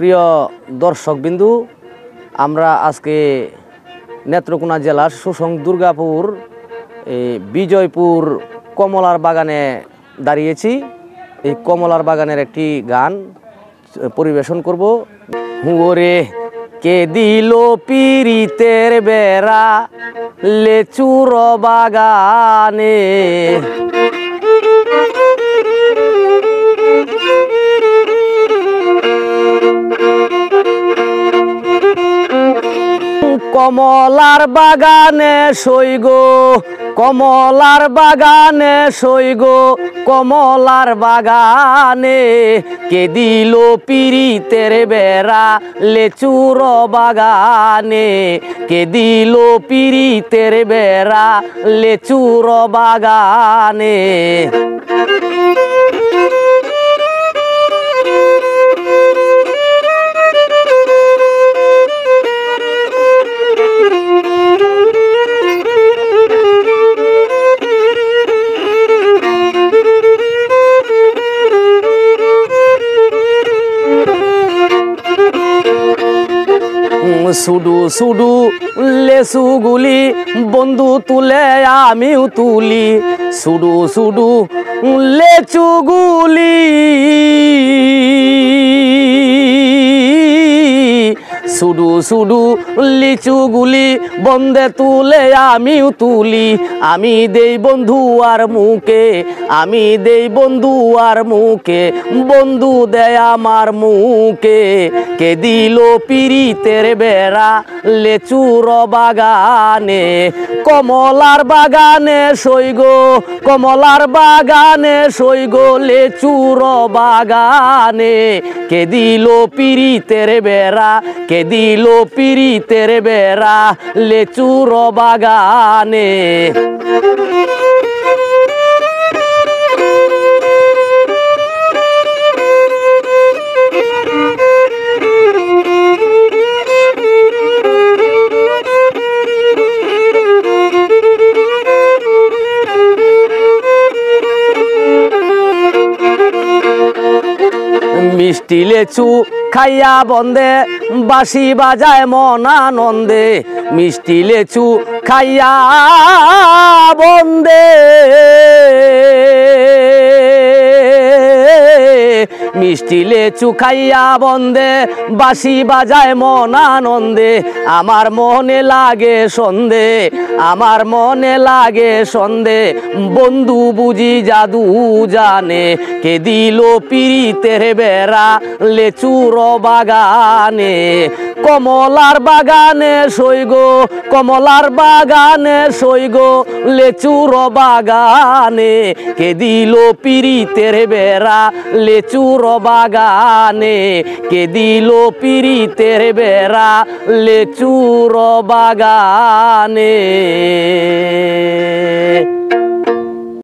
প্রিয় দর্শকবিন্দু, আমরা আজকে নেত্রকোনা জেলার সুসং দুর্গাপুর বিজয়পুর কমলার বাগানে দাঁড়িয়েছি। এই কমলার বাগানের একটি গান পরিবেশন করব। হুঁরে কে দিল পিরিতের বেড়া লেচুর বাগানে, কমলার বাগানে সইগো, কমলার বাগানে সইগো, কমলার বাগানে কে দিল পিরিতের বেড়া লেচুর বাগানে, কে দিল পিরিতের বেড়া লেচুর বাগানে। সুডু সুডু লেসুগুলি বন্ধু তুলে আমিও তুলি, সুডু সুডু লেচুগুলি সুডু সুডু লিচুগুলি বন্ধে তুলে আমিও তুলি। আমি দেই বন্ধু আর মুখে, আমি দেই বন্ধু আর মুখে, বন্ধু দেয় আমার মুখে। কে দিল পিরিতের বেড়া লেচুর বাগানে, কমলার বাগানে সইগো, কমলার বাগানে সইগো, লেচুর বাগানে কে দিল পিরিতের বেড়া, কে দিল পিরিতের বেড়া লেচুর বাগানে। মিষ্টি লেচু খাইয়া বন্দে বাঁশি বাজায় মন আনন্দে, মিষ্টি লেচু খাইয়া বন্দে, মিষ্টি লেচু খাইয়া বন্দে বাঁশি বাজায় মন আনন্দে। আমার মনে লাগে সন্ধে, আমার মনে লাগে সন্ধে, বন্ধু বুঝি জাদু জানে। কে দিল পিরিতের বেড়া লেচুর বাগানে, কমলার বাগানে সইগো, কমলার বাগানে সইগো, লেচুর বাগানে কে দিল পিরিতের বেড়া লেচুর বাগানে, কে দিল পিরিতের বেড়া লেচুর বাগানে।